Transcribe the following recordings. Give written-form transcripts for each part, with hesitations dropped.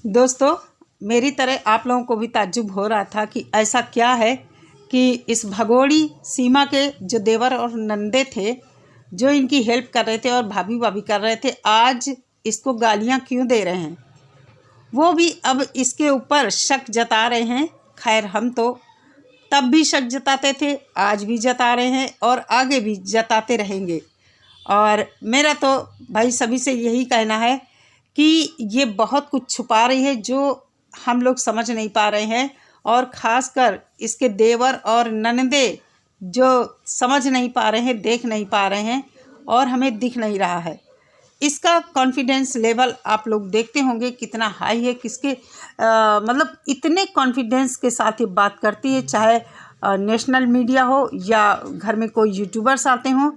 दोस्तों, मेरी तरह आप लोगों को भी ताज्जुब हो रहा था कि ऐसा क्या है कि इस भगोड़ी सीमा के जो देवर और नंदे थे, जो इनकी हेल्प कर रहे थे और भाभी भाभी कर रहे थे, आज इसको गालियां क्यों दे रहे हैं। वो भी अब इसके ऊपर शक जता रहे हैं। खैर, हम तो तब भी शक जताते थे, आज भी जता रहे हैं और आगे भी जताते रहेंगे। और मेरा तो भाई सभी से यही कहना है कि ये बहुत कुछ छुपा रही है जो हम लोग समझ नहीं पा रहे हैं, और ख़ासकर इसके देवर और ननदे जो समझ नहीं पा रहे हैं, देख नहीं पा रहे हैं और हमें दिख नहीं रहा है। इसका कॉन्फिडेंस लेवल आप लोग देखते होंगे कितना हाई है। किसके मतलब इतने कॉन्फिडेंस के साथ ये बात करती है, चाहे नेशनल मीडिया हो या घर में कोई यूट्यूबर्स आते हों,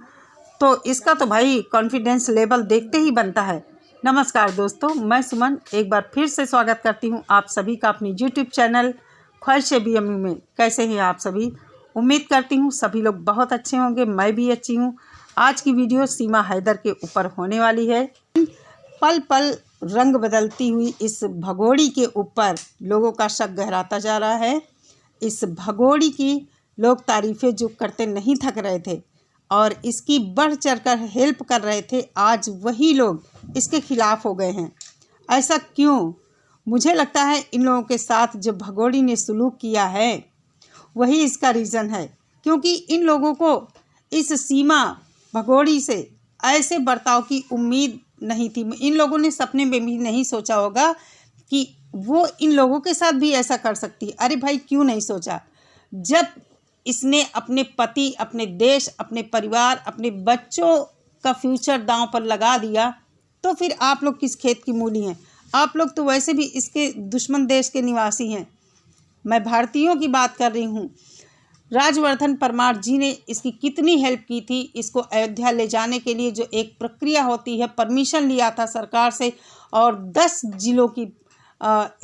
तो इसका तो भाई कॉन्फिडेंस लेवल देखते ही बनता है। नमस्कार दोस्तों, मैं सुमन एक बार फिर से स्वागत करती हूं आप सभी का अपनी यूट्यूब चैनल ख्वाहिशे बीएमयू में। कैसे हैं आप सभी? उम्मीद करती हूं सभी लोग बहुत अच्छे होंगे, मैं भी अच्छी हूं। आज की वीडियो सीमा हैदर के ऊपर होने वाली है। पल पल रंग बदलती हुई इस भगोड़ी के ऊपर लोगों का शक गहराता जा रहा है। इस भगोड़ी की लोग तारीफ़ें जो करते नहीं थक रहे थे और इसकी बढ़ चढ़कर हेल्प कर रहे थे, आज वही लोग इसके खिलाफ हो गए हैं। ऐसा क्यों? मुझे लगता है इन लोगों के साथ जो भगोड़ी ने सलूक किया है वही इसका रीज़न है, क्योंकि इन लोगों को इस सीमा भगोड़ी से ऐसे बर्ताव की उम्मीद नहीं थी। इन लोगों ने सपने में भी नहीं सोचा होगा कि वो इन लोगों के साथ भी ऐसा कर सकती है। अरे भाई, क्यों नहीं सोचा? जब इसने अपने पति, अपने देश, अपने परिवार, अपने बच्चों का फ्यूचर दांव पर लगा दिया, तो फिर आप लोग किस खेत की मूली हैं? आप लोग तो वैसे भी इसके दुश्मन देश के निवासी हैं। मैं भारतीयों की बात कर रही हूँ। राजवर्धन परमार जी ने इसकी कितनी हेल्प की थी। इसको अयोध्या ले जाने के लिए जो एक प्रक्रिया होती है, परमिशन लिया था सरकार से, और 10 जिलों की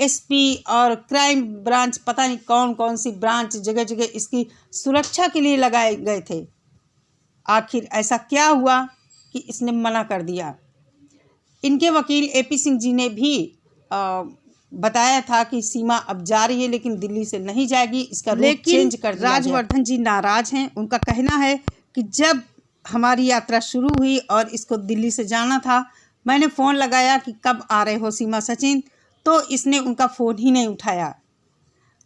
एसपी और क्राइम ब्रांच, पता नहीं कौन कौन सी ब्रांच जगह जगह इसकी सुरक्षा के लिए लगाए गए थे। आखिर ऐसा क्या हुआ कि इसने मना कर दिया? इनके वकील एपी सिंह जी ने भी बताया था कि सीमा अब जा रही है, लेकिन दिल्ली से नहीं जाएगी, इसका रूट चेंज कर दिया। राजवर्धन जी नाराज हैं। उनका कहना है कि जब हमारी यात्रा शुरू हुई और इसको दिल्ली से जाना था, मैंने फ़ोन लगाया कि कब आ रहे हो सीमा सचिन, तो इसने उनका फ़ोन ही नहीं उठाया।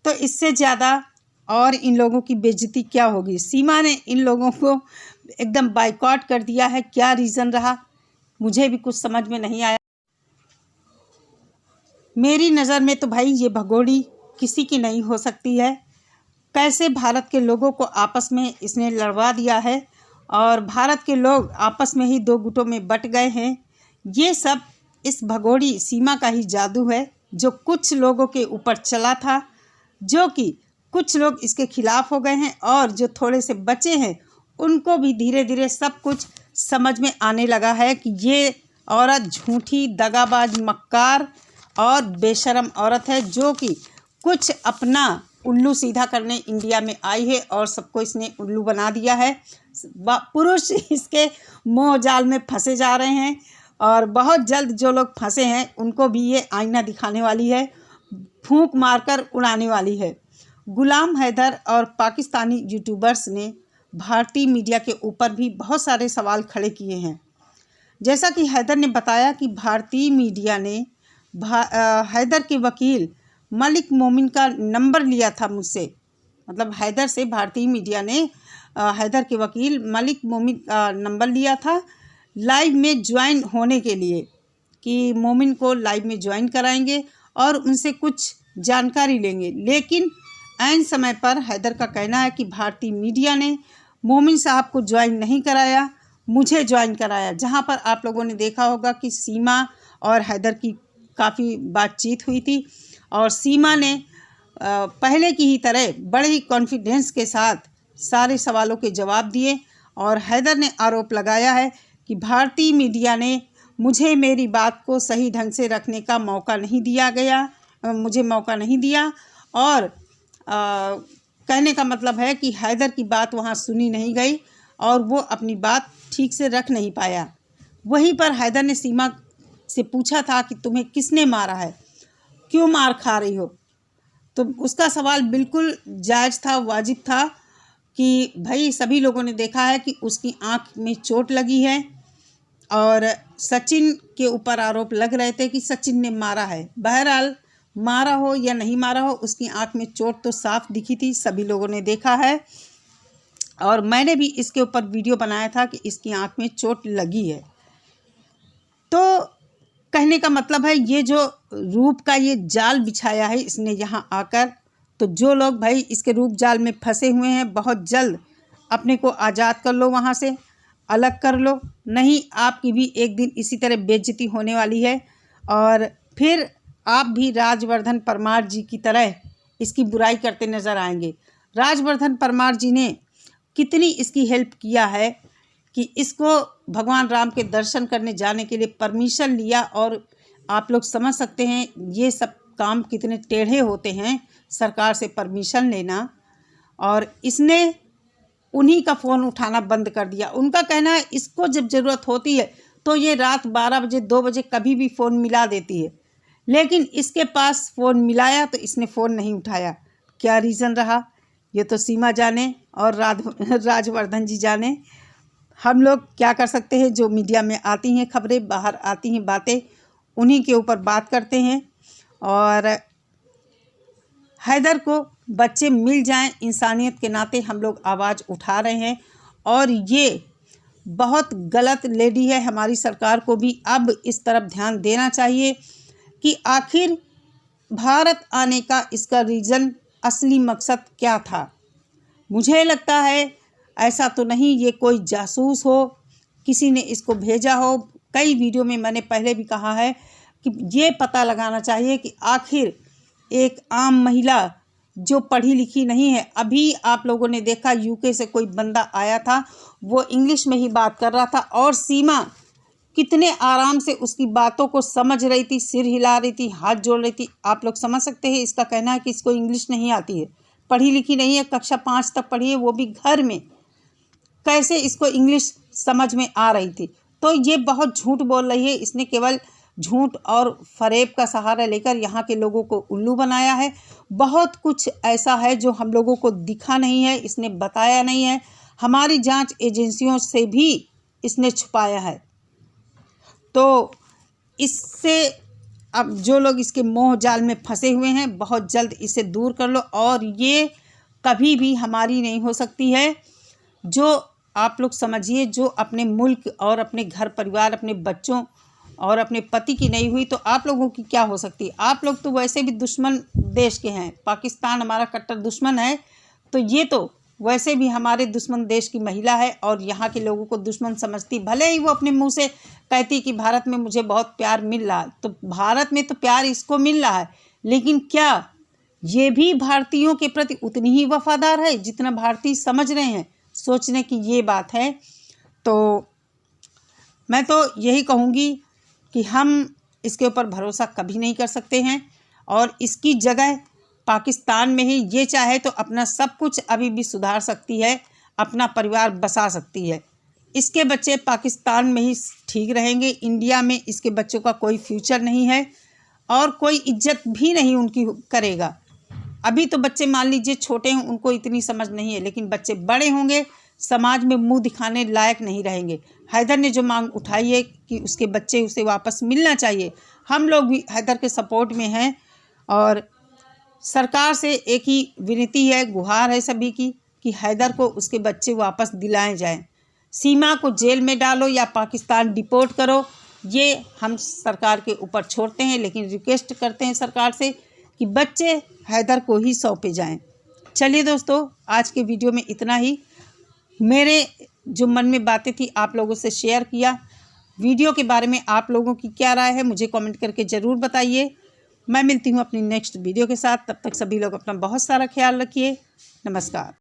तो इससे ज़्यादा और इन लोगों की बेइज्जती क्या होगी? सीमा ने इन लोगों को एकदम बाइकआउट कर दिया है। क्या रीज़न रहा, मुझे भी कुछ समझ में नहीं आया। मेरी नज़र में तो भाई ये भगोड़ी किसी की नहीं हो सकती है। कैसे भारत के लोगों को आपस में इसने लड़वा दिया है और भारत के लोग आपस में ही दो गुटों में बट गए हैं। ये सब इस भगोड़ी सीमा का ही जादू है, जो कुछ लोगों के ऊपर चला था, जो कि कुछ लोग इसके खिलाफ हो गए हैं, और जो थोड़े से बचे हैं उनको भी धीरे धीरे सब कुछ समझ में आने लगा है कि ये औरत झूठी, दगाबाज, मक्कार और बेशरम औरत है, जो कि कुछ अपना उल्लू सीधा करने इंडिया में आई है और सबको इसने उल्लू बना दिया है। पुरुष इसके मोह जाल में फंसे जा रहे हैं और बहुत जल्द जो लोग फंसे हैं उनको भी ये आईना दिखाने वाली है, फूंक मारकर उड़ाने वाली है। गुलाम हैदर और पाकिस्तानी यूट्यूबर्स ने भारतीय मीडिया के ऊपर भी बहुत सारे सवाल खड़े किए हैं। जैसा कि हैदर ने बताया कि भारतीय मीडिया ने हैदर के वकील मलिक मोमिन का नंबर लिया था मुझसे। मतलब हैदर से भारतीय मीडिया ने हैदर के वकील मलिक मोमिन का नंबर लिया था लाइव में ज्वाइन होने के लिए, कि मोमिन को लाइव में ज्वाइन कराएंगे और उनसे कुछ जानकारी लेंगे। लेकिन ऐन समय पर हैदर का कहना है कि भारतीय मीडिया ने मोमिन साहब को ज्वाइन नहीं कराया, मुझे ज्वाइन कराया। जहां पर आप लोगों ने देखा होगा कि सीमा और हैदर की काफ़ी बातचीत हुई थी और सीमा ने पहले की ही तरह बड़े ही कॉन्फिडेंस के साथ सारे सवालों के जवाब दिए, और हैदर ने आरोप लगाया है कि भारतीय मीडिया ने मुझे मेरी बात को सही ढंग से रखने का मौका नहीं दिया गया, मुझे मौका नहीं दिया, और कहने का मतलब है कि हैदर की बात वहाँ सुनी नहीं गई और वो अपनी बात ठीक से रख नहीं पाया। वहीं पर हैदर ने सीमा से पूछा था कि तुम्हें किसने मारा है, क्यों मार खा रही हो? तो उसका सवाल बिल्कुल जायज़ था, वाजिब था कि भाई सभी लोगों ने देखा है कि उसकी आँख में चोट लगी है और सचिन के ऊपर आरोप लग रहे थे कि सचिन ने मारा है। बहरहाल मारा हो या नहीं मारा हो, उसकी आँख में चोट तो साफ दिखी थी, सभी लोगों ने देखा है और मैंने भी इसके ऊपर वीडियो बनाया था कि इसकी आँख में चोट लगी है। तो कहने का मतलब है ये जो रूप का ये जाल बिछाया है इसने यहाँ आकर, तो जो लोग भाई इसके रूप जाल में फंसे हुए हैं बहुत जल्द अपने को आज़ाद कर लो, वहाँ से अलग कर लो, नहीं आपकी भी एक दिन इसी तरह बेइज्जती होने वाली है और फिर आप भी राजवर्धन परमार जी की तरह इसकी बुराई करते नज़र आएंगे। राजवर्धन परमार जी ने कितनी इसकी हेल्प किया है कि इसको भगवान राम के दर्शन करने जाने के लिए परमिशन लिया और आप लोग समझ सकते हैं ये सब काम कितने टेढ़े होते हैं, सरकार से परमिशन लेना। और इसने उन्हीं का फ़ोन उठाना बंद कर दिया। उनका कहना है इसको जब ज़रूरत होती है तो ये रात 12 बजे 2 बजे कभी भी फ़ोन मिला देती है, लेकिन इसके पास फ़ोन मिलाया तो इसने फ़ोन नहीं उठाया। क्या रीज़न रहा ये तो सीमा जाने और राजवर्धन जी जाने। हम लोग क्या कर सकते हैं, जो मीडिया में आती हैं खबरें, बाहर आती हैं बातें, उन्हीं के ऊपर बात करते हैं। और हैदर को बच्चे मिल जाएं, इंसानियत के नाते हम लोग आवाज़ उठा रहे हैं और ये बहुत गलत लेडी है। हमारी सरकार को भी अब इस तरफ ध्यान देना चाहिए कि आखिर भारत आने का इसका रीज़न, असली मकसद क्या था। मुझे लगता है ऐसा तो नहीं ये कोई जासूस हो, किसी ने इसको भेजा हो। कई वीडियो में मैंने पहले भी कहा है कि ये पता लगाना चाहिए कि आखिर एक आम महिला जो पढ़ी लिखी नहीं है, अभी आप लोगों ने देखा यूके से कोई बंदा आया था, वो इंग्लिश में ही बात कर रहा था और सीमा कितने आराम से उसकी बातों को समझ रही थी, सिर हिला रही थी, हाथ जोड़ रही थी। आप लोग समझ सकते हैं इसका कहना है कि इसको इंग्लिश नहीं आती है, पढ़ी लिखी नहीं है, कक्षा 5 तक पढ़ी है, वो भी घर में, कैसे इसको इंग्लिश समझ में आ रही थी। तो ये बहुत झूठ बोल रही है। इसने केवल झूठ और फरेब का सहारा लेकर यहाँ के लोगों को उल्लू बनाया है। बहुत कुछ ऐसा है जो हम लोगों को दिखा नहीं है, इसने बताया नहीं है, हमारी जांच एजेंसियों से भी इसने छुपाया है। तो इससे अब जो लोग इसके मोह जाल में फंसे हुए हैं बहुत जल्द इसे दूर कर लो और ये कभी भी हमारी नहीं हो सकती है। जो आप लोग समझिए, जो अपने मुल्क और अपने घर परिवार, अपने बच्चों और अपने पति की नहीं हुई तो आप लोगों की क्या हो सकती है। आप लोग तो वैसे भी दुश्मन देश के हैं, पाकिस्तान हमारा कट्टर दुश्मन है, तो ये तो वैसे भी हमारे दुश्मन देश की महिला है और यहाँ के लोगों को दुश्मन समझती। भले ही वो अपने मुंह से कहती कि भारत में मुझे बहुत प्यार मिल रहा है, तो भारत में तो प्यार इसको मिल रहा है, लेकिन क्या ये भी भारतीयों के प्रति उतनी ही वफादार है जितना भारतीय समझ रहे हैं। सोचने की ये बात है। तो मैं तो यही कहूँगी कि हम इसके ऊपर भरोसा कभी नहीं कर सकते हैं और इसकी जगह पाकिस्तान में ही ये चाहे तो अपना सब कुछ अभी भी सुधार सकती है, अपना परिवार बसा सकती है। इसके बच्चे पाकिस्तान में ही ठीक रहेंगे, इंडिया में इसके बच्चों का कोई फ्यूचर नहीं है और कोई इज्जत भी नहीं उनकी करेगा। अभी तो बच्चे मान लीजिए छोटे हैं, उनको इतनी समझ नहीं है, लेकिन बच्चे बड़े होंगे समाज में मुंह दिखाने लायक नहीं रहेंगे। हैदर ने जो मांग उठाई है कि उसके बच्चे उसे वापस मिलना चाहिए, हम लोग भी हैदर के सपोर्ट में हैं और सरकार से एक ही विनती है, गुहार है सभी की कि हैदर को उसके बच्चे वापस दिलाए जाएं। सीमा को जेल में डालो या पाकिस्तान डिपोर्ट करो, ये हम सरकार के ऊपर छोड़ते हैं, लेकिन रिक्वेस्ट करते हैं सरकार से कि बच्चे हैदर को ही सौंपे जाएं। चलिए दोस्तों, आज के वीडियो में इतना ही। मेरे जो मन में बातें थी आप लोगों से शेयर किया। वीडियो के बारे में आप लोगों की क्या राय है मुझे कमेंट करके ज़रूर बताइए। मैं मिलती हूँ अपनी नेक्स्ट वीडियो के साथ, तब तक सभी लोग अपना बहुत सारा ख्याल रखिए। नमस्कार।